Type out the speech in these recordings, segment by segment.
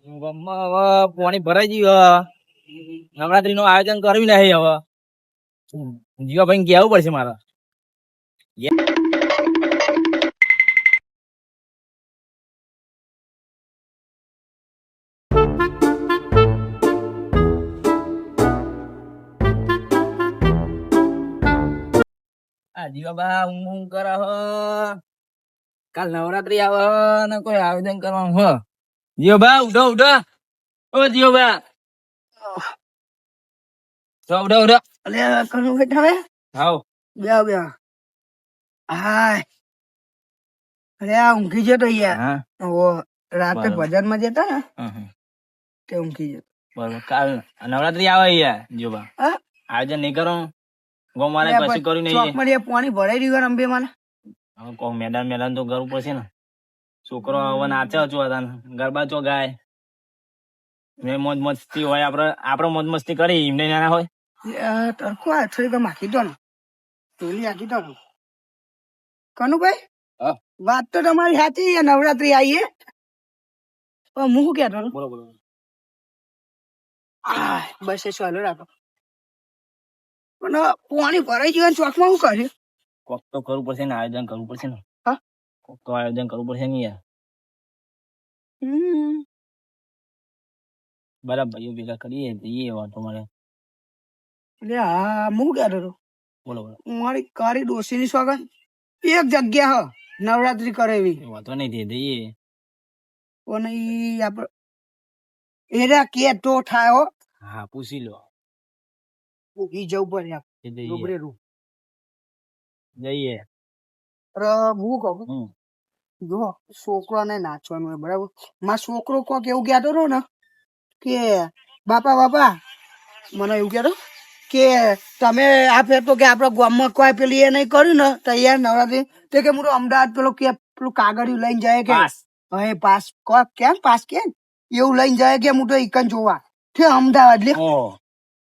ગામમાં હવે પાણી ભરાઈ ગયું. નવરાત્રી નું આયોજન કરવી નહીં હવે. જીવાભાઈ કેવું પડશે મારે. જીવાબા ઊંઘ કરે હ. કાલ નવરાત્રી આવે ને કોઈ આયોજન કરવાનું હ. જીવાબા ઉઠો ઉઠો. ઓ જીવાબા ઉઠો ઉઠો. અલે કનું બેઠા હવે હાવ બે હાય અરે આ ઊંઘી જતો યાર. ઓ રાતે ભજન માં જતા ને તે ઊંઘી જતો. બરોબર. કાલ નવરાત્રી આવે યાર જીવાબા. આયોજન નહીં કરો ગોમારે કશું કર્યું નહીં. ચોક માં પાણી ભરાઈ રહ્યું અંબે મને. હવે કહો મેદાન મેદાન તો કરવું પડશે ને. છોકરો હવે નાચે છો હતા ગરબા ચો ગાય. મોજ મસ્તી હોય આપડે મોજ મસ્તી કરી એમને નાના હોય. તરખો આ થોડી તો માખી દો ને ટોલી આખી દો ને કનુભાઈ. વાત તો તમારી સાચી છે નવરાત્રી આવીએ પણ હું કેતો બોલો બોલો. બસ એ ચાલુ રાખો પણ પાણી ભરાઈ ગયું ચોકમાં શું કર્યું. કોક તો કરવું પડશે ને આયોજન કરવું પડશે ને. કોક તો આયોજન કરવું પડશે ને યાર. બરાબર ભાઈઓ ભેગા કરીએ જઈએ વાતો મળે. એટલે હા હું કેતો હતો બોલો બોલો. મારી કારી ડોસી ની સોગન એક જગ્યા હ નવરાત્રી કરે એવી વાતો નહીં દે દઈએ. પણ ઈ આપડે એરા કે તો થાય હો. હા પૂછી લો. ઈ જવું પડે જઈએ. હું કહું જો છોકરો ને નાચવાનું હોય બરાબર. મારો છોકરો કોક એવું કહેતો હતો ને કે બાપા મને એવું કહેતો કે તમે આ ફેર તો કે આપડા ગામમાં કોઈ પેલી એ નહીં કર્યું ને તૈયાર નવરાત્રી તો કે હું તો અમદાવાદ પેલું કાગળિયું લઈને જાય કે હવે પાસ કેમ પાસ કેમ એવું લઈને જાય કે હું તો ઈકન જોવા કે અમદાવાદ લે.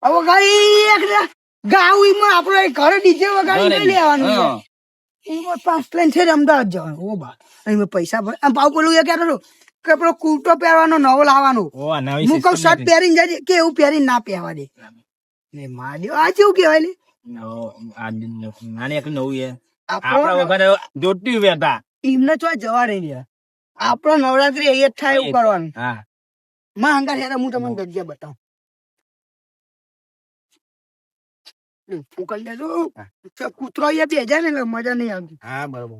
હવે કઈ ગાવું આપડે ઘરે ડીજે વગાડી લઈ લેવાનું. પાસ લઈને છે અમદાવાદ જવાનું. ઓ બા અહીં પૈસા પાવ પેલું એ કહેતો કે પેલો કુર્તો પહેરવાનો નવો લાવવાનો. હું કઉ શર્ટ પહેરીને જાય કે એવું પહેરીને ના પહેરવા દે. આ કેવું કેવાય લે જોટી બેઠા એમને તો જવા નહીં દે. આપડે નવરાત્રી એ થાય એવું કરવાનું. માં હંગા હેરા હું તમને જગ્યા બતાવું. ઉકલ દેજો કૂતરો અહીંયા બે જાય ને મજા નહીં આવતી. હા બરોબર.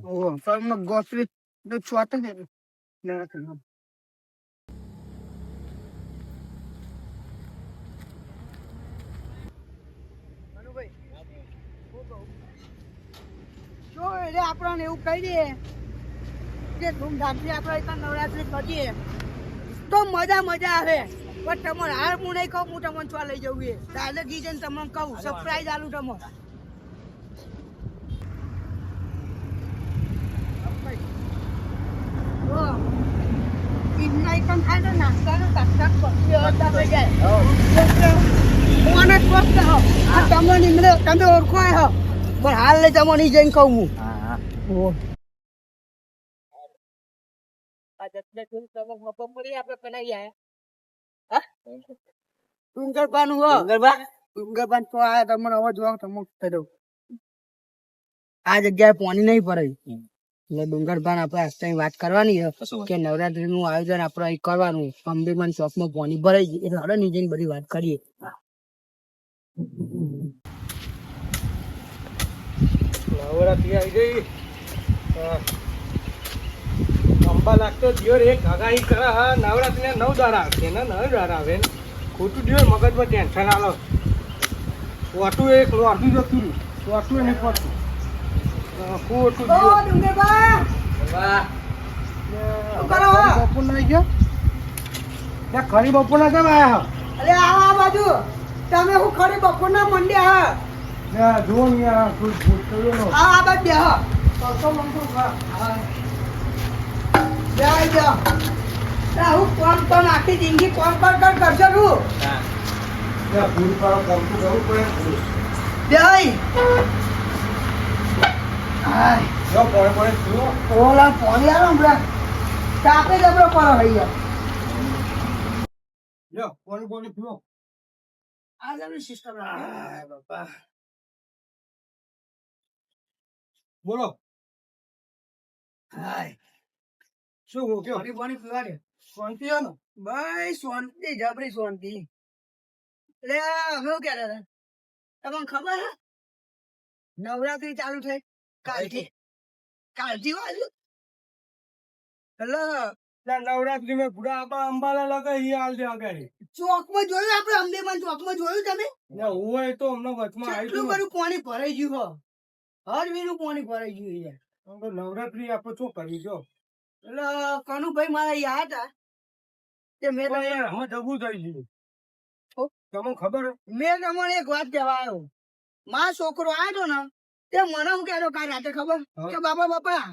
ગોસરી તો છોટ ને આપડે એવું કહી દે કે ધૂમધામથી આપડે નવરાત્રી કરીએ તો મજા આવે. પણ તમને હાર હું નહીં કહું હું તમને છો લઈ જવું એ તાલે ગીજે તમને કહું સરપ્રાઈઝ આલું તમને. તમે ઓળખો હો પણ હાલ લઈ તમને જઈને કહું હું. ડુંગરબાન તો આ તમને હવે જોવા તમે આ જગ્યાએ પાણી નહીં પડે એટલે ડુંગરબાન આપડે આસ્તા વાત કરવાની કે નવરાત્રી નું આયોજન આપડે કરવાનું. અંબેમાન ચોક માં પાણી ભરાઈ ગયું એટલે હવે નીચે બધી વાત કરીએ. નવરાત્રી આવી ગઈ. અંબા લાગતો દિયોર એક આગાહી કરે હા નવરાત્રી 9 દાડા આવશે ને 9 દાડા આવે ખોટું દિયોર મગજમાં ટેન્શન આલો. વાટું એક અડધું જતું વાટું નહીં પડતું ખોટું બપોર ના ગયો ત્યાં ખરી બપોર ના કેમ આયા. અરે આ બાજુ તમે હું ખરી બપોર ના મંડ્યા હા જો ને આ બાજુ હું કોણ કોણ આખી જિંદગી કોણ કરશો તું ભૂલ કરો કરતું કરવું પડે. ઓલા પોણી આવો હમણાં તાપે જબરો પડો ભાઈ. લ્યો પાણી પાણી પીવો આ જમણી સિસ્ટમ બાપા બોલો હાય શું હું કયો પાણી પાણી પીવા દે શાંતિ હે ને ભાઈ શાંતિ જબરી શાંતિ એટલે અમે શું કહેતા હતા તમને ખબર હે નવરાત્રી ચાલુ થઈ કાલથી વાત એટલે નવરાત્રી માં પૂરા આપડા અંબાલા લગાઈ હાલ દે આગળ ચોકમાં જોયું આપણે અમદાવાદ ચોકમાં જોયું તમે હોય તો હમણાં વચમાં કેટલું આવી બધું પાણી ભરાઈ ગયું હો હર વીનું પાણી ભરાઈ ગયું યાર તો નવરાત્રી આપણે શું કરી જો એટલે કનુભાઈ મારા યાદ હતા કે મેં તમને અમે જબું થઈ ગયું હો? તમને ખબર મેં તમને એક વાત કહેવા આવ્યો મારો છોકરો આવ્યો ને તે મને હું કહેતો કાલ રાતે ખબર હા. કે બાપા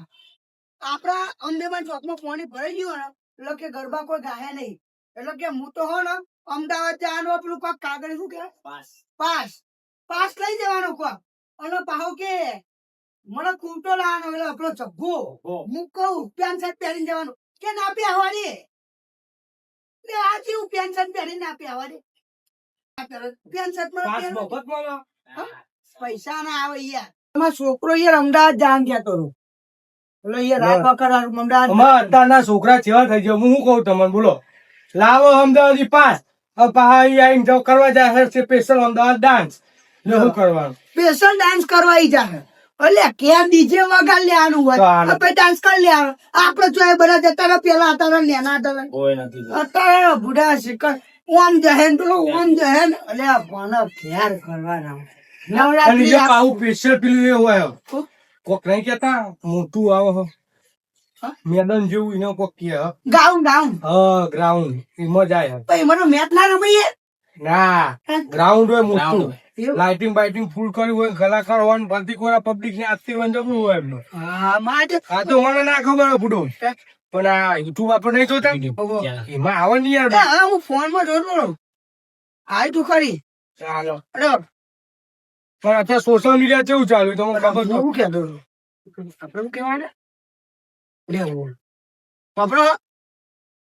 આપણા અમદાવાદ ચોકમાં પાણી ભરાઈ ગયું ને એટલે કે ગરબા કોઈ ગાયા નહીં એટલે કે હું તો હો ને અમદાવાદ જવાનું પેલું કોક કાગળ શું કે પાસ લઈ જવાનો કોક અને પાહો કે મને કૂટો લાવવાનો એટલે આપણો જગ્ગો હું કહું પેન્ટ શર્ટ પહેરીને જવાનું કે ના પહેરવા દે એટલે આ જેવું પેન્ટ શર્ટ પહેરીને ના પહેરવા દે પેન્ટ શર્ટ માં પાસ પહેરવા દે. મફતમાં પૈસા ના આવે યાર તમારો છોકરો યાર અમદાવાદ જાન કહેતો હતો એટલે યાર રાત વખત અમદાવાદ અમારા અત્યારના છોકરા જેવા થઈ ગયા હું શું કહું તમને બોલો લાવો અમદાવાદી પાસ હવે પાછા આઈને જો કરવા જાય છે સ્પેશિયલ અમદાવાદ ડાન્સ એટલે શું કરવાનું સ્પેશિયલ ડાન્સ કરવા ઈ જાય એટલે ક્યાં ડીજે વગાડ લેવાનું તો હોય હાલો. આપણે ડાન્સ કરી લેવાનું આપડે જો એ બધા જતા રહ્યા પેલા હતા ને નેના હતા ને. કોઈ નથી અત્યારે બુઢા શિખર ઓમ જહેન પેલો ઓમ જહેન એટલે મને ફેર કરવાના અને નવરાત્રી જે પાછું સ્પેશિયલ પેલું એ હોય શું? કોક નહીં કેતા મોટું આવે હ. હા? મેદાન જેવું એને કોક કે હ. ગાઉન હા ગ્રાઉન્ડ એમાં જાય પછી મને મેચ ના રમીએ ના ગ્રાઉન્ડ હોય મોટું Ground હોય. એવું? લાઇટિંગ બાઇટિંગ ફૂલ કર્યું હોય કલાકાર હોય ને ભરતી કોઈ પબ્લિક ને આજથી વન જવું હોય એમનું હા માટે આ તો મને ના ખબર હોય બુડો પણ આ યુટ્યુબ આપણે નહીં જોતા એમાં આવે નહીં યાર હા હું ફોન માં જોતો રહું આય તું ખરી ચાલો અરે પણ અત્યારે સોશિયલ મીડિયા કેવું ચાલ્યું તમને ખબર તો હું કહેતો હતો આપડે શું કહેવાય ને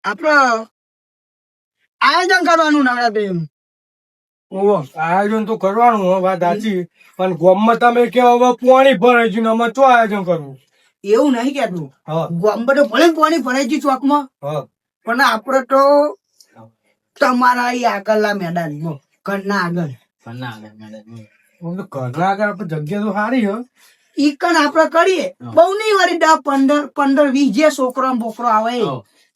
આપડે આયોજન કરવાનું નવરાત્રી ઓહો, આયોજન તો કરવાનું હો વાત સાચી પણ ગામમાં તમે કે હવે પાણી ભરાઈ ગયું ને અમે શું આયોજન કરવું એવું નહીં કેતું હા ગામમાં તો ભલે પાણી ભરાઈ ગયું ચોકમાં હા પણ આપડે તો તમારા અહીં આગળના મેદાનમાં ઘરના આગળ આમ તો ઘરના આગળ આપણે જગ્યા તો સારી હો ઈ કણ આપડે કરીએ બહુ નહીં વળી 10, 15, 20 જે છોકરો ને બોકરો આવે એ.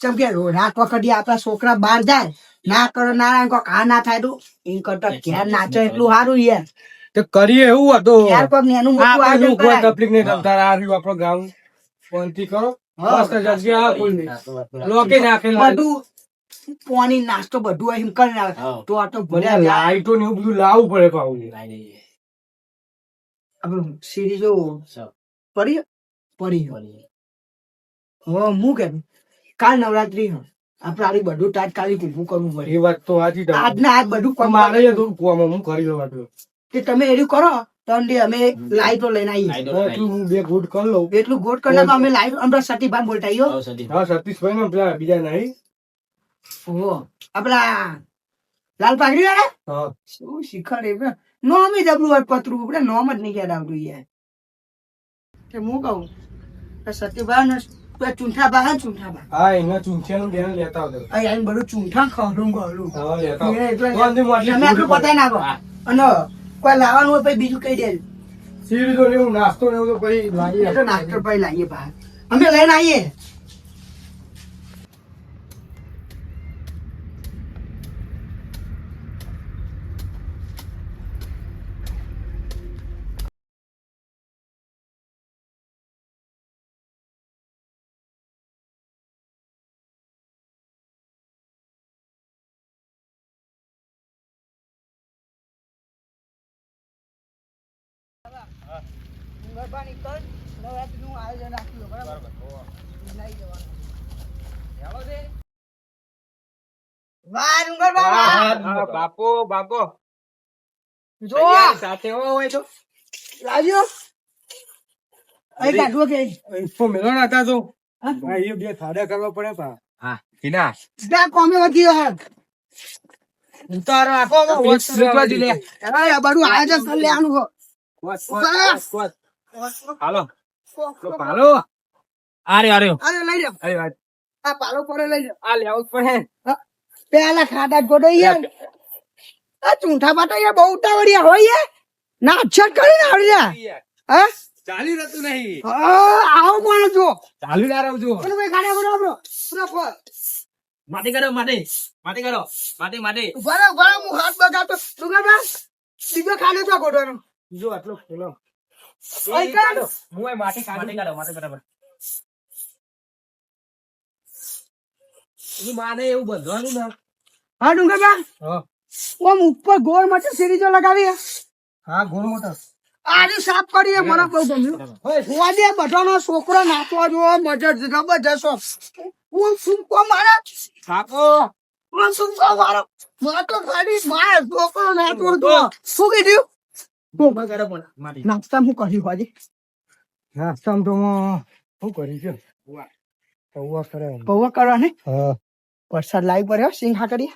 જેમ કે રાત વખતે આપડા છોકરા બહાર જાય ના કરો ના કોક આ ના થાય તો એ કરતા ઘેર નાચો એટલું સારું યાર તો કરીએ એવું હતું ઘેર કોક નેનું મોટું આપણે આયોજન કોઈ કરાય. તકલીફ નહીં તમતાર આ રહ્યું આપણો ગામ શાંતિ કરો હા. મસ્ત જગ્યા કોઈ નહીં લોકે નાખેલા બધું પાણી નાસ્તો બધું એમ કરી નાખે હા. તો આ તો મને ભર્યા જાય. લાઈટો ને એવું બધું લાવવું પડે પાછું આપણું સિરીઝો પડી હવે હું કેમ કાલ નવરાત્રી હ આપડે આરી બધું તાત્કાલિક ઊભું કરવું પડે એ વાત તો સાચી તમારી. આજના આજ બધું કામ મારે એ થોડું કુવામાં હું કરી લેવા દઉં. કે તમે એનું કરો તો અંડે અમે લાઈટો લઈને આવીએ એટલું હું બે ગુડ કરી લઉં એટલું ગોટ કરીને અમે લાઈટ અમે સતીભાઈ બોલતા આવીઓ હા સતીશભાઈ ને પેલા બીજા નહીં ઓહો આપડા લાલ પાઘડી વાળા હા શું શીખર એ નોમ જ જબરું હોય પતરું આપણે નોમ જ નહીં યાદ આવતું યાર કે હું કહું કે સતીભાઈ ને ચૂંઠા બા હા એના ચૂંઠિયાનું બેન લેતા આવજો અહીં બધું ચૂંઠા ખવડું ગળું હા લેતા આવજો. એટલે તો અંદર હું આટલી તમે આટલું food પતાઈ નાખો અને કોઈ લાવવાનું હોય પછી બીજું કહી દે સીરીઝો ને એવું નાસ્તો ને એવું તો પછી લાવીએ એ તો નાસ્તો પછી લાવીએ બહાર અમે લઈને આવીએ ગરબાની કર નવરાત્રીનું આયોજન રાખ્યું બરાબર લઈ જવાનું વાહ ડુંગરબા વાહ. હા, બાપો બાપો જો સાથે હોય તો લાવ્યો અહીં કાઢવો કે ઇન્ફો મેળો હતા તો હા? હા, એ બે થાડા કરવા પડે પા હા કિના ત્યાં કોમે વધી ગયો હાથ ઉતારો આખો વેચવા દી લે. અરે આ બધું આયોજન કરી લેવાનું હો. હાલો છોકરો હાલો અરે અરે લઈ જાઓ. અરે વાત આ પાલો પડે લઈ જાઓ. આ લેવું પડે પેલા ખાડા ગોડો યાર આ ચૂંઠા બાટા યાર બહુ ઉતાવળિયા હોય યાર નાચટ કરીને આવડી જા હા ચાલી રહેતું નહીં આવો કોણ છો ચાલુ ના રહું છું કોણ ભાઈ ખાડા ગોડો આપણો પૂરા માટી કરો માટી માટી કરો માટી માટી બરાબર હું હાથ બગાડતો ડુંગા બીજો ખાડો છો ગોડોનો જો આટલો ખોલો ઓય કાઢો. હું એ માટી કાઢો માટી બરાબર ઈ માને એવું બંધવાનું ના હા ડુંગા હા ઓમ ઉપર ગોળ માટે સિરીજો લગાવી હે. હા ઘોડો મોટો આજે સાફ કરી મને બહુ ગમ્યું હોવા દે બધાનો છોકરો નાચવા જો મજા જબરજસ્ત હો. હું સુમકો મારા કાકો હું સુમકો મારો માં તો ખાલી માર છોકરો નાચવો જો શું કીધું બગાડો પણ માટી નાસ્તા હું કર્યું આજે હા સમ તો શું કરી છે પૌવા કરે પૌવા કરવા ને હા વરસાદ લાવી પડ્યો સિંઘા કરી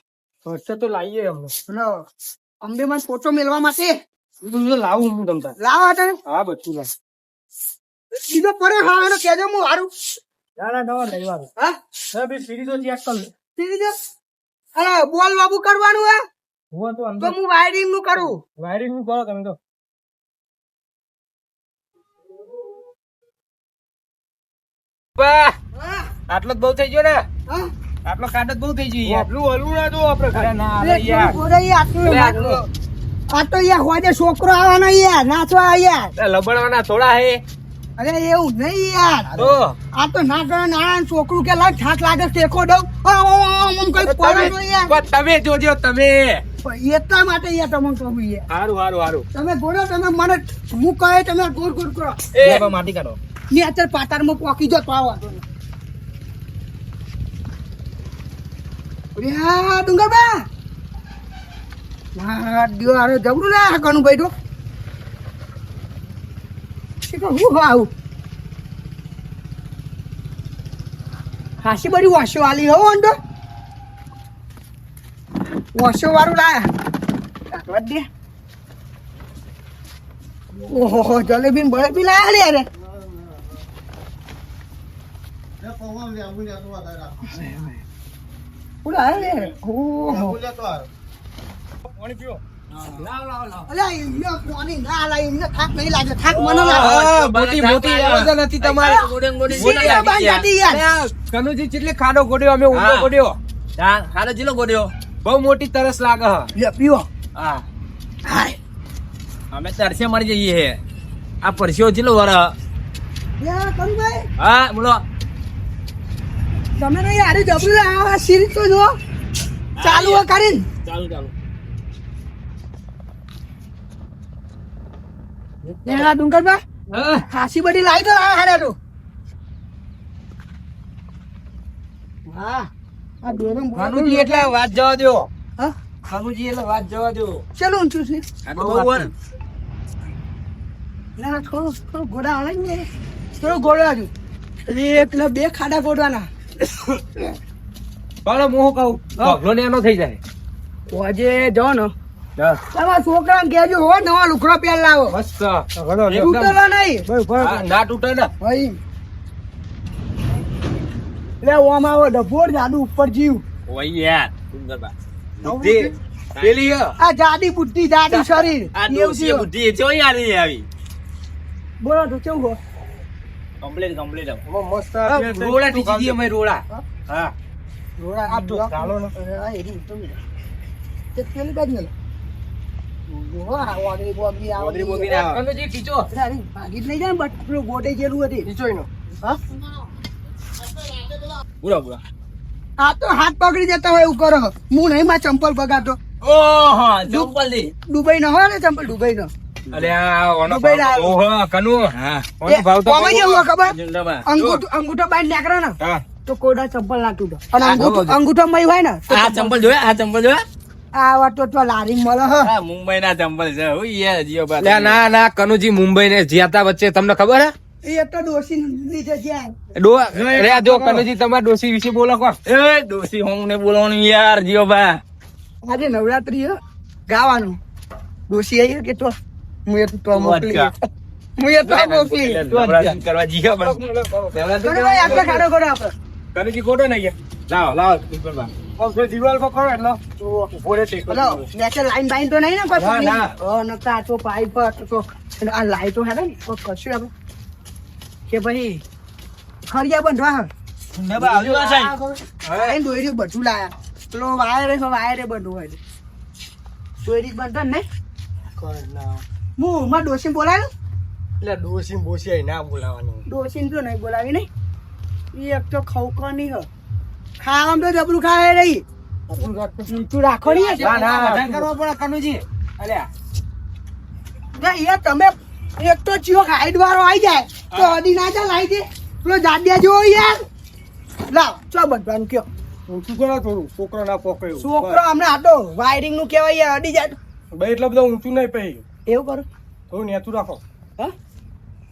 ખર્ચો તો લાવીએ અમને અંબે માં ફોટો મેળવા માટે બધું લાવું હું તમતા લાવા હતા ને હા બધું લાવ સીધો પડે હા એનો કેજો હું હારું ના નવા લઈ વાર હા હા બી સીરી તો ચેક કર લે સીધો અરે બોલ બાબુ કરવાનું હે હું તો તો અંદર હું વાયરિંગ નું કરું વાયરિંગ નું કરો તમે તો હા આટલો જ બહુ થઈ ગયો ને હા આટલો કાટ જ બહુ થઈ ગયો યાર આટલું હલવું ના દો આપણે અરે ના અરે અરે યાર ગોરાઈ આટલું અરે નાચો. આ તો યાર હોજે છોકરો આવવાનો યાર નાચવા યાર લબડવાના થોડા હે અરે એવું નહીં યાર તો આ તો ના કરે નાના છોકરું કે લાગ ઠાક લાગે ટેકો દઉં આમ કઈ પડે તો યાર પણ તમે જોજો તમે એટલા માટે યાર તમે કહું યાર હારું હારું હારું તમે ગોળો તમે મને હું કહે તમે ગોળ ગોળ કરો એ માટી કાઢો ને અત્યારે પાતારમાં પોકી જો તો આવો હા ડુંગર બા હા દિયો આરે જબરું ના કનું ભાઈ તો હું આવું હાસી બધી વાસો આલી હો અંડો વાસો વાળું લાયા દે ઓહો જલેબી બળેબી લાયા લે અરે પૂરા લે ઓહો પાણી પીઓ અલા ઇન્નો કોની ના લા ઇન્નો થાક નહીં લાગે થાક મને લાગે મોટી મોટી આવાજ નથી તમારે સીધા બાંધ જાતી યાર કનુજી કેટલી ખાડો ગોડ્યો અમે ઊંડો હા. ગોડ્યો ખાડો ચીલો ગોડ્યો બહુ મોટી તરસ લાગે હ લે પીવો હા હાય અમે તરસે મરી જઈએ હે આ પરસ્યો ચીલો વર લે કનુભાઈ હા બોલો તમે નહીં આરે જબરું આ સિરીજ તો જો ચાલુ હે કરીને ચાલુ ચાલુ લે ડુંગરબા હા ખાસી બધી લાઈ તો આ હારે તો હા આ દોરમ કનુજી એટલે વાત જવા દો હા કનુજી એટલે વાત જવા દો ચલો ઊંચું છે આ તો બહુ વર ના થોડો ગોડા આવે ને થોડો ગોળો આજુ એક ને બે ખાડા ગોડવાના પણ હું કહું પગલો ને એનો થઈ જાય આજે જો ને તમારા છોકરાને કહેજો હો નવા લુગડો પહેર લાવો મસ્ત તૂટેલો નહીં હા, ના તૂટે ને ભાઈ લે ઓમ આવો ડફોર જાદુ ઉપર જીવ ઓય યાર સુંદરબા બુદ્ધિ પેલી હે. આ જાડી બુદ્ધિ જાડી શરીર આ એવું ડોસી થયું. બુદ્ધિ ચો યાર નહીં આવી બોલો તો કેવું હો કમ્પ્લીટ કમ્પ્લીટ મસ્ત રોડા ટીચી દી અમે રોડા હા રોડા આ તો ચાલો ને. આ એરી તો મીરા. તે પેલી બાજુ ને વાહ વાદળી બોગી આવે વાદળી બોગી ને આવે. કનુજી ટીચો અરે ભાગી જ નહીં જાય ને બટ પેલું ગોટે જેલું હતી ટીચો એનો હા પૂરા પૂરા આ તો હાથ પકડી જતા હોય એવું કરો હું નહીં માં ચંપલ બગાડતો ઓહો ચંપલ દી દુબઈ નો હોય ને ચંપલ દુબઈ નો અરે આ ઓનો દુબઈ ના ભાવ તો ઓહો કનુ હા ઓનો ભાવ તો કોમાં જેવું હોય ખબર સુંદરબા અંગૂઠો બાંધ નાખરો ને હા તો કોડા ચંપલ ના તૂટે અને હા, બરોબર. અંગૂઠો મય હોય ને તો આ ચંપલ જોયા આ ચંપલ જોયા આ વાત તો લારી મળે હ આ મુંબઈ ના ચંપલ છે ઓય યાર જીઓ બા લે ના ના કનુજી મુંબઈ ને જ્યાતા વચ્ચે તમને ખબર હે એ તો ડોસી લીધે જ્યાં ડો અરે આ જો કનુજી તમારા ડોસી વિશે બોલો કોણ એ દોશી હું ને બોલવાનું યાર જીઓ બા આજે નવરાત્રી હે ગાવાનું ડોશી આવી કે તો હું એ તો મોકલી હું એ તો મોકલી નવરાત્રી કરવા જઈએ પણ. ભાઈ આપણે ખાડો કરો આપણે કનજી ખોટો નહીં લાવો લાવો દીપકભાઈ. દિવાલ પર કરો એટલે ઉભો રહે ટેકો. હલો નીચે લાઈન બાઈન તો નહીં ને કોઈ ના, પાણી? ના. નકર આ તો પાઇપ તો આ લાઈટો હે ને કોઈ કશું આપણે કે ભાઈ ખરિયા બંધવા ને બા આવ્યો આ સાહેબ. હા દોરી બધું લાયા પેલો વાયરે બધું હોય છે. દોરી બંધ ને કર ના. હું માં ડોસી બોલાવ્યું એટલે ડોસી બોસી આઈ ના બોલાવાનું. ડોસી તો નહીં બોલાવી નહીં એ એક તો ખવકો નહીં હો ખાવામાં તો જબરું ખાય રહી તું રાખો નહીં ના, ના. વધારે કરવા પડે કનુજી અલ્યા ના યાર તમે એક તો ચિયો હાઈટ વાળો આવી જાય તો અડી ના ચાલ આવી દે પેલો જાડિયા જેવો યાર લાવ ચો બધવાનું કયો ઊંચું કરો થોડું છોકરો ના પોકાયું. છોકરો હમણાં આટો વાયરિંગ નું કેવાય યાર અડી જાય ભાઈ એટલો બધો ઊંચું નહીં પહી એવું કરો થોડું નેતું રાખો. હા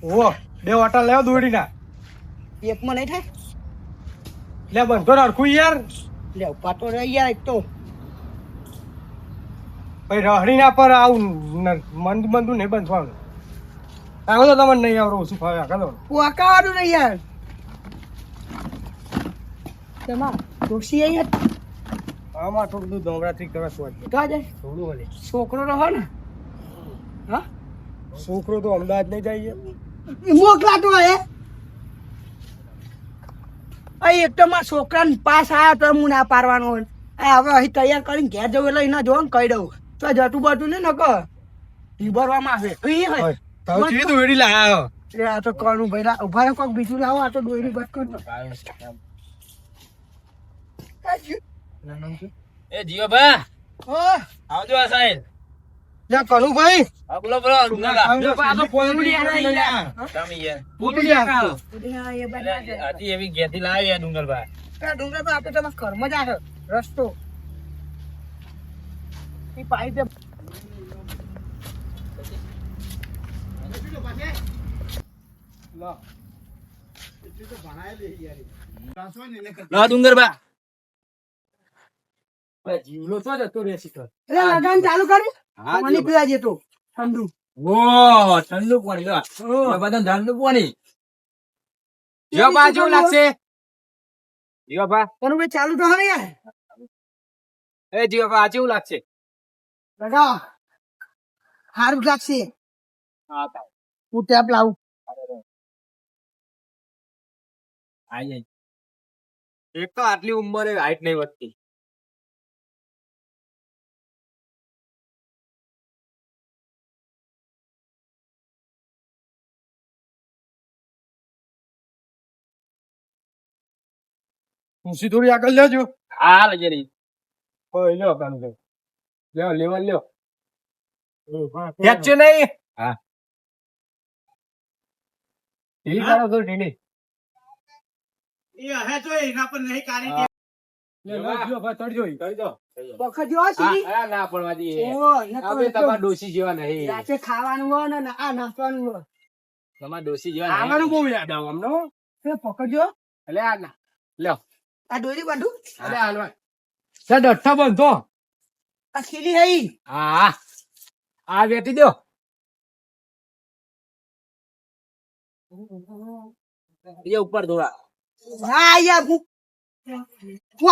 ઓ 2 વાટા લેવો દોડીના. એકમાં નહીં થાય લે બંધો રાખું યાર. લે પાટો રહી યાર એક તો ભાઈ રહડી ના પર આવું મંદ મંદું નહીં બંધવાનું. આવો તો તમને નહીં આવડે ઓછું ફાવે આગળ. વાકાવાનું નહીં યાર તેમાં ખુરશી આવી હતી આમાં થોડું બધું નવરાત્રી કરવા સોચ તો જાય થોડું વળે. છોકરો રહો ને હા છોકરો તો અમદાવાદ નહીં જાય. મોકલાતો હે અહીં એક તો મારા છોકરાને પાસ આવ્યા તો હું ના પાડવાનો હોય આ હવે અહીં તૈયાર કરીને ઘેર જવું એટલે એને જો ને કહી દઉં તો જતું બતું ને નકો ભરવામાં આવે એ હોય ચીવી દોડી લાયા. એ આ તો કોનું ભાઈ ઉભા રહો કોઈક બીજું લાવો આ તો દોરી બસ કર એ જીઓ બા ઓ આવજો આ સાહેબ. યા કનું ભાઈ આ બોલો બોલો ડુંગરા. આ તો ફોન તમે યાર ફૂટી ગયા. એ બધા આથી એવી ઘેરથી લાવી યાર ડુંગરભાઈ. ડુંગર તો આપણે તમારા ઘરમાં જ આવે રસ્તો એ પાઇપ લા ડુંગરબા. જીવલો તો જતો રહેશે તો. એટલે લગાન ચાલુ કર્યું હા, મને પીવા જતો ઠંડુ ઓ ઠંડુ પાણી લો. બધા ઠંડુ પાણી. જીઓ બા કેવું લાગશે? જીઓ બા તને ભાઈ ચાલુ તો હવે યાર એ જીઓ બા કેવું લાગશે? લગાવ હારું લાગશે હા હું ટેપ લાવું આઈ એક તો આટલી ઉંમરે હાઈટ નહીં વધતી. ઊંચી થોડી આગળ લેજો. હા લજે રહી. ઓય લ્યો કાન લ્યો. લ્યો લેવા લ્યો. યાદ છે નહીં? હા ઢીલી કરો તો ઢીલી. એ હે તો એના પર નહીં કાઢી લે, લે, જો ભાઈ તડજો ઈ. વખત જો સીધી હા ના પડવા દઈએ. ઓ આપણે તમારા ડોસી જેવા નહીં. રાતે ખાવાનું હોય ને આ નાખવાનું હોય તમારા ડોસી જેવા આવાનું નહીં. બહુ યાદ આવે અમને હો. એ પકડજો એટલે આ ના લ્યો. આ દોરી બાંધુ અરે હાલવા. સાહેબ અઠ્ઠા બંધો. આ ખીલી હઈ હા આ વેટી દો. એ ઉપર થોડા. હા યાર હું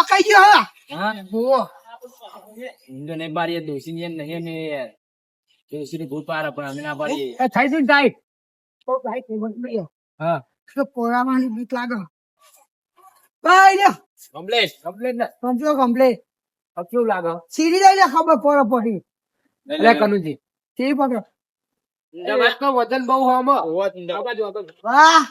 કઈ ગયો હા હા જુઓ ઇન્દો ને બારી ડોસી ને નહીં ને ડોસી ને ભૂત પારે પણ અમે ના પાડીએ. એ થઈ જઈને ટાઈટ. તો ભાઈ તે બંધ લઈ હા. તો પોરાવાની બીક લાગે ભાઈ લ્યો કમ્પ્લેટ કમ્પ્લેટ ને કમ્પ્લો કમ્પ્લેટ હવે કેવું લાગે? સીડી લઈ લે ખબર પોરા પડી એટલે કનુજી. સીડી પકડો ઇન્દોબાદ નો વજન બહુ હમ. ઓવા ઇન્દોબાદ વાહ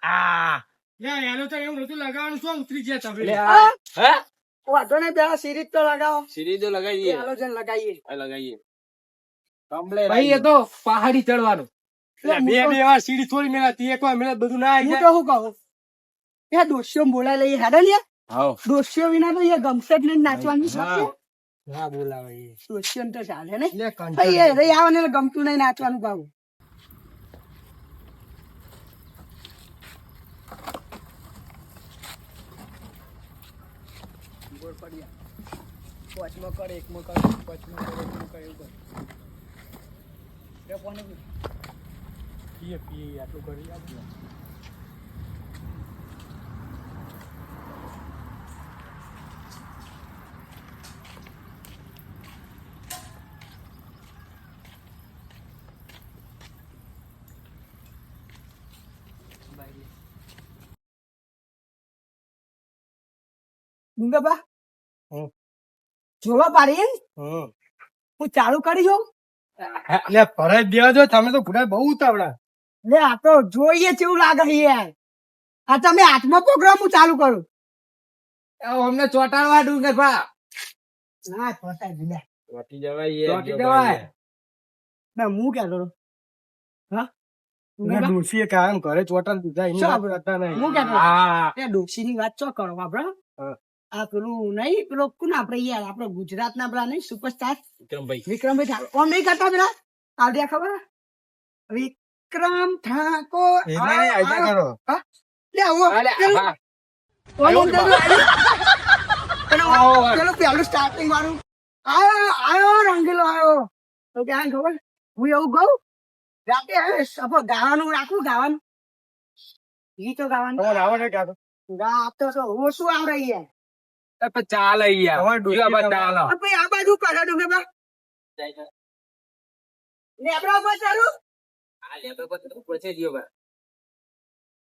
આ લે એનો તો એવું નતું લગાવવાનું શું ઉતરી ગયા તમે. લે હા? હે વાંધો નહીં પેલા સીડી તો લગાવો સીડી તો લગાવીએ. હાલોજન લગાવીએ આ લગાવીએ કમ્પ્લેટ. ભાઈ એ તો પહાડી ચડવાનું. એટલે બે હું બે વાર સીડી થોડી મેળાતી એક વાર મેળા બધું ના આવી તો જાય. શું કહું એ દોસ્યો બોલાય લઈએ હેડે લે હાઉ દોસ્યો વિના તો એ ગમશે જ નહીં નાચવાની સાથે ના બોલાવે એ. દોસ્યો તો ચાલે ને લે ભાઈ એ રહી આવે ને ગમતું નહીં નાચવાનું પાવું પડ્યા પાંચમાં કર એકમાં કર પાંચમાં કર એકમાં કર એવું કર લે કોને પીએ પીએ આટલું કરી આપજો. ડુંગરબા હમ. જોવા પાડી હમ. હું ચાલુ કરી જોઉં લે ફરજ દેવા જો તમે તો ભૂડા બહુ ઉતાવળા. લે આ તો જોઈએ કેવું લાગે છે યાર આ તમે હાથમાં પ્રોગ્રામ હું ચાલુ કરું અમને ચોટાડવા ડુંગરભા. ના ફસાઈ દીધા ચોટી જવાય ચોટી જવાય. ના હું કહેતો હતો. હા ને ડોશીએ કાયમ ઘરે ચોટાડ દીધા એની શું વાત આપણે? કરતા નહીં. હું કહેતો હતો? હા. એ ડોશીની વાત ચો કરો આપડે હા. આ પેલું નહીં પેલો કોણ આપડે યાર આપડે ગુજરાતના પેલા નહીં સુપરસ્ટાર વિક્રમભાઈ વિક્રમભાઈ ઠાકોર ઓમ નહીં કરતા પેલા આવડ્યા ખબર વિક્રમ ઠાકોર એટલે નહીં, આયતા કરો. લે આવો અલે, પેલું- હા. ઓમ પેલું પેલું- આવો. પેલું પહેલું સ્ટાર્ટિંગ વાળું આયો રંગીલો આયો તો ક્યાં ખબર હું એવું કહું રાતે સપો ગાવાનું રાખું ગાવાનું ગીતો ગાવાનું તમારે આવડે કાં તો? ગા આપતો તો હું શું આવડે યાર એ પણ ચાલે યાર તમારે ડોશી જીવા બા તમારે- ચાલે. આ ભાઈ આ બાજુ કરે ડુંગર લેબડા ઉપર ચાલુ આ લેબર પર તો ઉપર છે જીવા બા.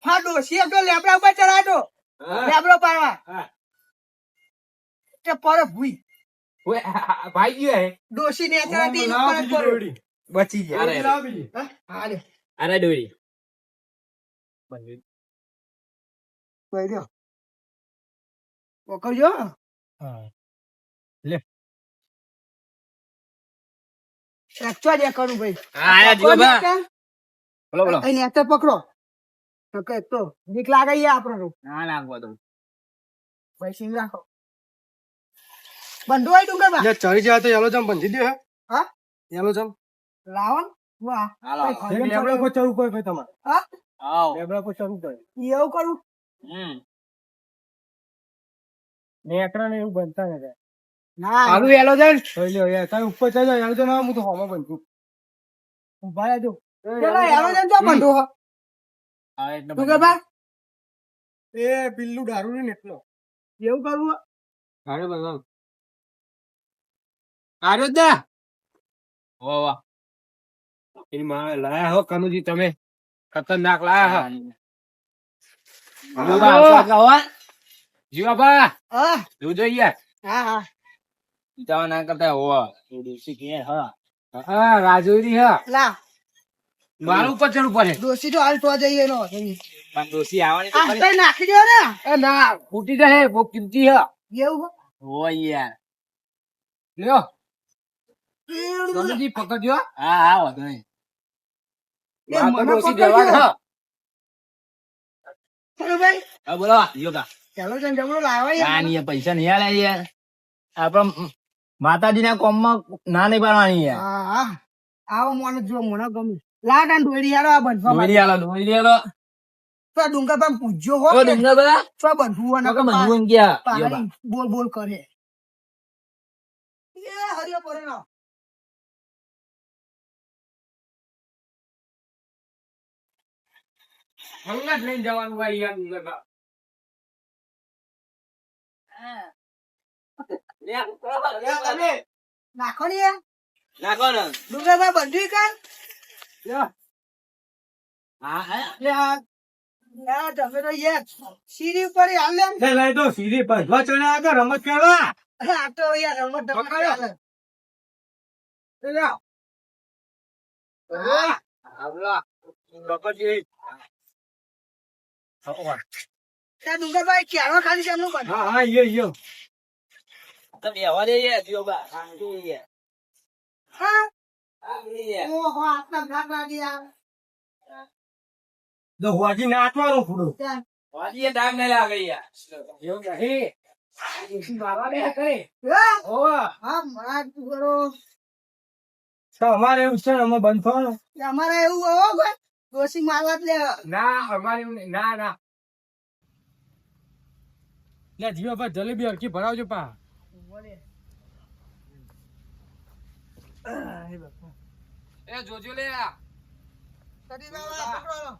હા ડોશી તો લેબડા ઉપર ચડાતો હા. લેબડો પાડવા હા. તે પર ભૂઈ ઓય, આ ભાઈ ગયો હે ડોશી ને ચડાતી લાવો પર બીજી પર દોરડી. બચી ગયા. દોરડી લાવો બીજી. હા લે અરે ડોરી કોઈ રહ્યો પકડજો હા. સાચવા દે કરું ભાઈ હા આયા જીવા બા. બોલો બોલો. અહીં નેતર પકડો તો કે તો બીક લાગે યાર આપણો ના નાખવા દો. પૈસી રાખો બંધો હોય ડુંગર લે ચડી જાય તો યલો જમ બંધી દે હે. હા યલો જમ. લાવો ને. વાહ હાલો. કઈ ખબર લેબડા પર ચડવું પડે ભાઈ તમારે. હા આવ. લેબડા પર ચડવું પડે. એવું કરું નેકડા ને એવું બનતા નથી. ના આલુ એલો જાય. જોઈ લ્યો યાર તમે ઉપર ચડી જાઓ યલો જમ આવે હું તો હોમાં બનતું. ઉભા રહેજો પેલો હેરો જન તો બંધો હો હા એટલે ડુંગર બા એ બિલ્લું દારૂ ને એટલો. એવું કરવું હારે બનાવ. આર્યો દે. વાહ વાહ. એની માં લાયા હો કનુજી તમે ખતરનાક લાયા જીવા બા આવતા ગાવા. જીવા બા હા જોજો યાર. હા હા જવા ના કરતા હોવા. એ દિવસી કે હા. હા રાજોરી હા. લા મારું ઉપર ચડવું પડે. દોશી તો હાલ તો જઈએ નો પણ ડોસી આવવાની તો આ ખરી. કઈ નાખી દો ને એ ના ફૂટી જાય બહુ કિંમતી હે. એવું હોય યાર. લ્યો એ કનુજી પકડજો. હા હા વાંધો નહીં. મને મારે તો ડોસી પકડજો. જવા દે. ચલો ભાઈ હા બોલો યોગા. ચાલો જન જમણો લાવા ના યાર નહીં પૈસા નહીં આલે યાર. આપડે માતાજીના કોમમાં ના નહીં પાડવાની યાર. હા હા આવો મને જો મને ગમે લાડ અને ડોરી યાર આ બંધવા દોરી આલો દોરી આલો. તો ડુંગર પર પૂછજો હો ઓ ડુંગર બધા. તો બંધવું તો કે મંજૂર ગયા. યોગા. પાણી બોલ બોલ કરે એ હરિયો પડે ના હંગાત લઈને જવાનું હોય યાર ડુંગરબા. નાખો ને યાર નાખો ને. ડુંગર પર બંધવી કર લ્યો. હા હા. લે આ યાર તમે તો યાર સીડી ઉપર હાલ લે લે લઈ દો સીધી પંચવા ચડ્યા આગળ રમત કરવા. આ તો યાર રમત પકડો. ચાલે. લ્યો. હા. આવલા. પકડજી. ત્યાં ડુંગરભાઈ ક્યારો ખાલી છે એમનું બંધ હા હા યો તમે આવવા દે યાર જીવા બા. હા દે યાર. હા હા દે યાર. ઓહો આટલા ઘાટ લાગી યાર તો હોજી નાચવાનું પૂરું. ત્યાં વાડીએ ડાગ નહીં લાગે યાર. એવું નહીં. બાબા બે કરે હા હા મારા કરો તો અમારે એવું છે ને અમે બંધ થવાનું. અમારે એવું હો ભાઈ ડોસી મારવા જ લે ના અમારે એવું નહીં. ના ના લે જીવા ભાઈ જલેબી હરખી ભરાવજો પા. બોલે એ જોજો લે કદી બાબા પકડો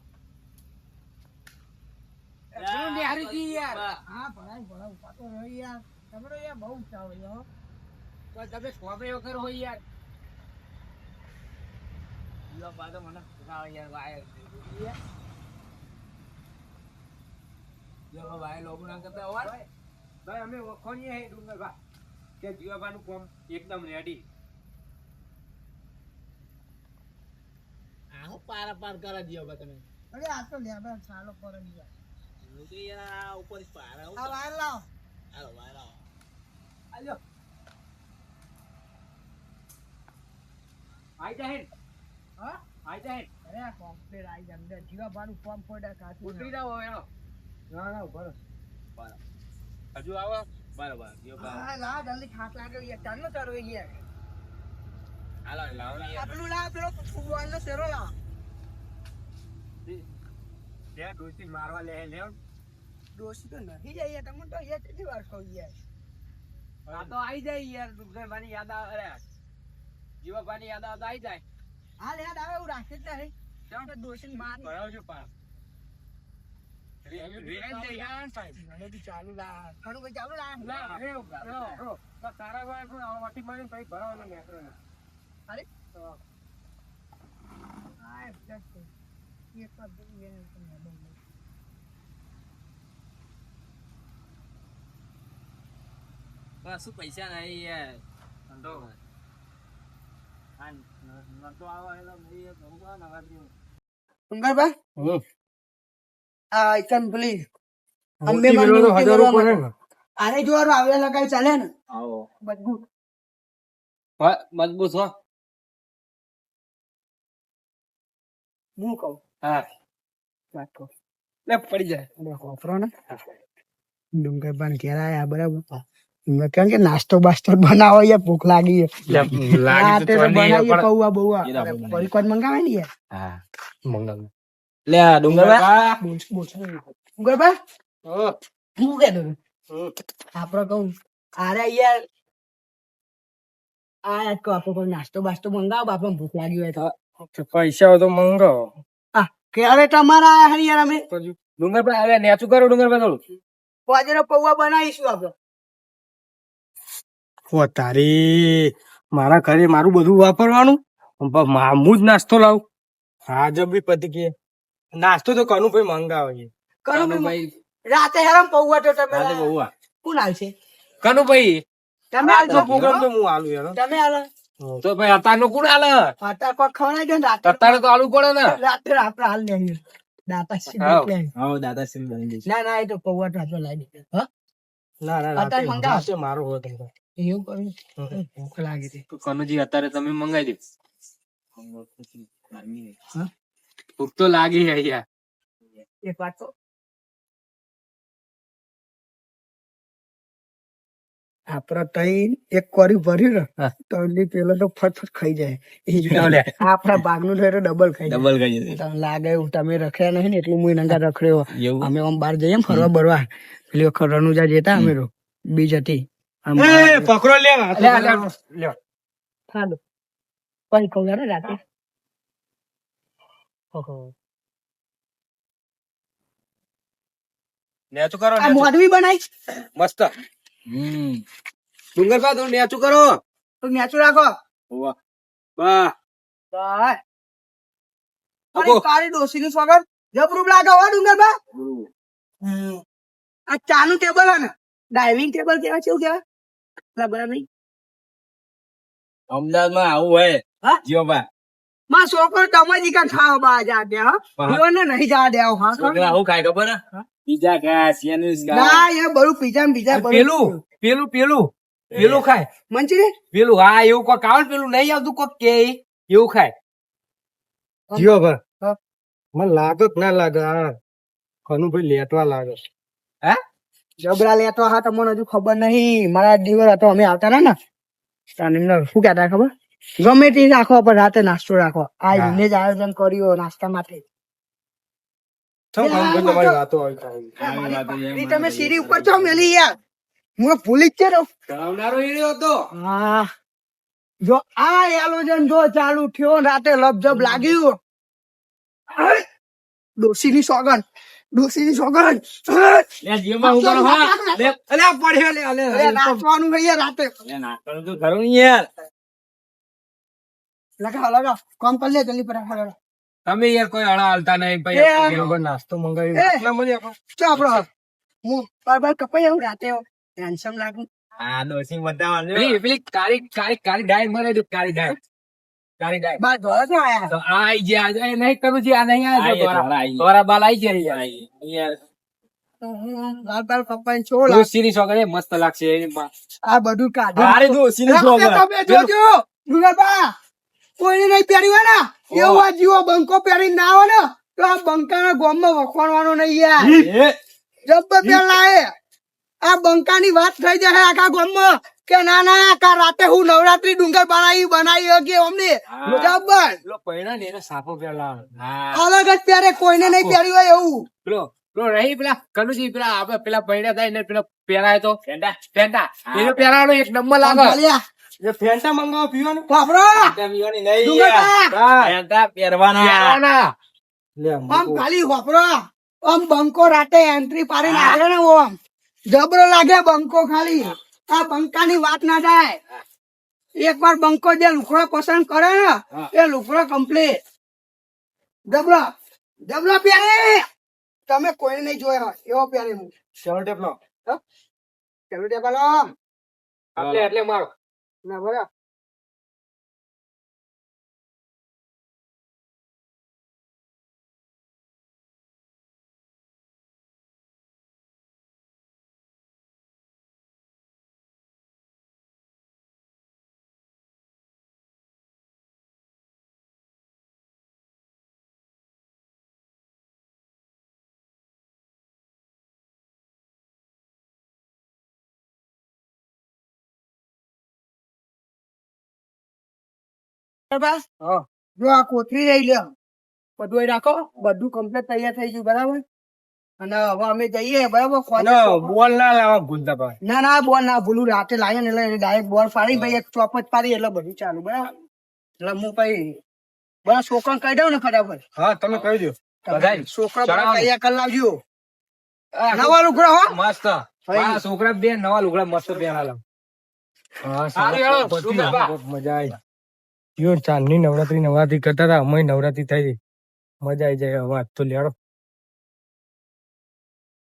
યાર હા ભણાય પાતો રહી યાર તમારો યાર બહુ ચાવ યો તમે સ્વામે વગર હોય યાર યો પાછો મને યાર વાય યો ભાઈ લોગો ના કરતા હોય ભાઈ અમે વખોણીએ હે ડુંગરભા કે જીવાબાનું કોમ એકદમ રેડી આહો પાર કરા દિયો બા તમે અરે આ તો લેબા ચાલો કરો ની યાર હું તો યાર ઉપર પાર આવું આ વાયર લાવ હાલો વાયર આલ્યો આઈ જાય હા આઈ જાય અરે આ કોમ્પ્લેટ આઈ જમ દે જીવા બાનું ફોર્મ ફોડા કાચું ઉતરી જાવ એનો ના ના બરો હજુ આવો બરાબર યો બા હા લા જલ્દી ખાસ લાગે યાર ચાલો તારો યાર હાલો લાવો ને યાર આપણું લા પેલો ફૂટબોલ નો શેરો લા બે ડોસી મારવા લે લેવ દોસ્તી તો નહીં જાય યાર તમને તો યાર કેટલી વાર કહું યાર આ તો આઈ જાય યાર ડુંગરભાની યાદ આવે અરે જીવાભાની યાદ આવે તો આઈ જાય હાલ યાદ આવે એવું રાખે જ નહીં તો દોસ્તી માર ભરાવજો પાસ મને બી ચાલુ લા ખરું ભાઈ ચાલુ લા તારા ભાઈ પણ આવા વાટી મારીને પછી ભરાવાનો મેટ્રો અરે હા જસ્ટ એક વાર દે બસ શું પૈસા નહીં યાર ધંધો હા નતો આવો એટલે મેં ઘણું કા નવા દીધું ઉંગરબા આ એકન પ્લીઝ મોટી વેલો તો 1000 ઉપર હે ને આને જોવાનું આવે લગાય ચાલે ને આવો મજબૂત મજબૂત હો હું કહું હા વાત કહું લે પડી જાય વાપરો ને ડુંગરબાન ઘેર આયા બરાબર મેં કેમ કે નાસ્તો બાસ્તો બનાવો યાર ભૂખ લાગી લાગી તો બનાવીએ પૌવા બૌવા પરિકોટ મંગાવે ને યાર હા મંગાવ લે ડુંગરબા ડુંગરબા હું કે આપડે કહું અરે યાર આ કહો આપડે કોઈ નાસ્તો બાસ્તો મંગાવો બાપા ભૂખ લાગી હોય તો પૈસા હોય તો મંગાવો હા ક્યારે તમારા આયા હે યાર અમે ડુંગરભાઈ હવે નેચું કરો ડુંગરભાઈ થોડું પોજેનો પૌવા બનાવીશું આપડે ઓ તારી મારા ઘરે મારું બધું વાપરવાનું હું જ નાસ્તો લાવું હા જબ બી પતિ કે નાસ્તો તો કનું ભાઈ મંગાવે કનું ભાઈ રાતે હેરામ પૌવા તો તમે કોણ આવશે કનું ભાઈ તમે આવજો પ્રોગ્રામ તો હું આલું યાર તમે આલો તો ભાઈ અત્યારનો કોણ હાલે આટા કોક ખવડાવી દો ને રાતે અત્યારે તો આલુ પડે ને રાતે આપડે હાલ લઈએ દાતા આવો દાદા સિંહ બની જશે ના ના એ તો પૌવા તો આપડે લાવી દે હા ના ના અત્યારે મંગાવો. રાતે મારો હોય તો એવું કર્યું ભૂખ લાગી હતી કનુજી અત્યારે તમે મંગાવી દો હા? ભૂખ તો લાગી હે યાર એક વાત તો આપડે તઈ એક કોરી ભર્યું ને તો એલી પેલો તો ફટફટ ખાઈ જાય આપડા ભાગનું થયું તો ડબલ ખાઈ જાય ડબલ કરી દે તમને લાગે એવું તમે રખ્યા નહીં ને એટલું હું નંગા રખડ્યો એવું અમે આમ બહાર જઈએ ને ફરવા બરવા પેલી વખત રણુજા જતા અમે તો બીજ હતી આમ પકડો લે હાલો પછી કહું યાર રાતે ઓહો નેચું કરો આ મોઢવી બનાવી મસ્ત ડુંગરભાઈ તો નેચું કરો તો નેચું રાખો વાહ બાય અરે તારી ડોસી નું સ્વાગત જબરૂપ લાગે હો ડુંગરબા આ ચાનું ટેબલ હે ને ડાઇનિંગ ટેબલ કેવા છે એવું કેવા બરાબર નહીં અમદાવાદમાં આવું હોય હા? જીઓબા માં છોકરો તમારી કા ખાવા બા જા દે હા જીવન નહીં જા દે હા છોકરા આવું ખાય ખબર હે પીઝા ખાય સેન્ડવિચ ખાય ના એ બરું પીઝા ને બીજા પેલું ખાય મંચુરિયન પેલું હા એવું કોક આવે ને પેલું નહીં આવતું કોક કે એવું ખાય જીઓ ભર હા. મને લાગે કે ના લાગે હા કનું ભાઈ લેટવા લાગે હે જબરા લેતો હા તમને હજુ ખબર નહીં મારા દિવસ હતો અમે આવતા ને તાને એમને શું કહેતા ખબર ગમે તે રાખો પણ રાતે નાસ્તો રાખો આ હા. એમને જ આયોજન કર્યું નાસ્તા માટે ચમ કનું ભાઈ તમારી વાતો આવી આવી વાતો છે, એ તમે સીડી ઉપર છો મેલી યાર હું ભૂલી જ છે કરાવનારો એ રહ્યો હતો. હા જો આ એલોજન જો ચાલુ થયો ને રાતે લપજપ લાગ્યું ડોસીની સોગન લે જીવમાં હું કરો હા લે અલે આ પડ્યો લે અલે અરે નાચવાનું ભાઈ રાતે લે નાખવાનું તો ખરું ને યાર લગાવ કામ કરી લે જલ્દી પર તમે યાર કોઈ હળા હાલતા નહીં એ, ભાઈ એ લોકો નાસ્તો મંગાવ્યો એ. આટલા મને આપો. ચો આપડો હું બાર કપાઈ આવું રાતે હેન્ડસમ લાગુ આ ડોસી બતાવવાનું પેલી કાળી ડાય મરે તો કાળી ડાય બાર ધોળા તો આયા તો આ આઈ ગયા એ નહીં કરું છે આ નહીં આઈ આવ્યો ગયા, આઈ ગયા. તમારા બાલ આઈ ગયા યાર. યાર બાર કપાઈ છો બહુ સીરીસ વગર એ મસ્ત લાગશે એની માં. આ બધું કાઢી અરે ડોસી ને તમે જોજો ડુંગરબા કોઈને નહીં પહેર્યું હોય ને એવું આ જીવો બંકો પહેરી ના આવે ને તો આ બંકાના ગોમમાં વખવાડવાનો નહીં યાર જબ્બર પેલા આ બંકાની વાત થઈ જાય આખા ગોમમાં કે ના ના કા રાતે હું નવરાત્રી ડુંગર બનાવી કે અમને જબ્બર પેલો પૈણા ને એને સાપો પેલા અલગ જ પહેરે કોઈને નહીં પહેર્યું હોય એવું પેલો રહી પેલા કનુજી પેલા આપણે પેલા પૈણા થાય ને પેલા પહેરાય તો ફેંટા એનો પહેરાવાનો એક નંબર લાગે. ભલ્યા, એ ફેંટા મંગાવો પીવાનું વાપરો ડુંગરબા પહેરવાના પહેરવાના. લે આમ ખાલી વાપરો આમ બંકો રાતે એન્ટ્રી પાડીને આવે ને આમ જબરો લાગે બંકો ખાલી આ બંકાની વાત ના થાય એક વાર બંકો જે લુકડો પસંદ કરે ને એ લુકડો કમ્પ્લીટ જબરો પહેરે તમે કોઈ નહીં જોયો હોય એવો પહેરે હું ચાલો ટેપલો ચાલો ટેબલો એટલે મારો ના બરાબર જો આ કોથળી રહી લ્યો બધું અહીં રાખો બધું કમ્પ્લીટ તૈયાર થઈ ગયું બરાબર અને હવે અમે જઈએ બરાબર બોલ ના લાવવા ભૂલતા ભાઈ. ના ના બોલ ના ભૂલું રાતે લાગે ને એટલે ડાયરેક્ટ બોલ પાડી ભાઈ એક ચોપટ પાડી એટલે બધું ચાલુ બરાબર એટલે હું પછી બસ છોકરા કહી દઉં ને ફટાફટ હા તમે કહી દો બધાય. છોકરા ચડાવો. તૈયાર કરી લાવજો નવા લુગડા હો મસ્ત હા, છોકરા બે નવા લુગડા મસ્ત પહેરાલા. હા, સારું, હેળો, પતી શું બાપા? ગયું, મજા આવી યો ચાંદની નવરાત્રી કરતા હતા અમે નવરાત્રી થઈ મજા આવી જાય હવે આજ તો લેડો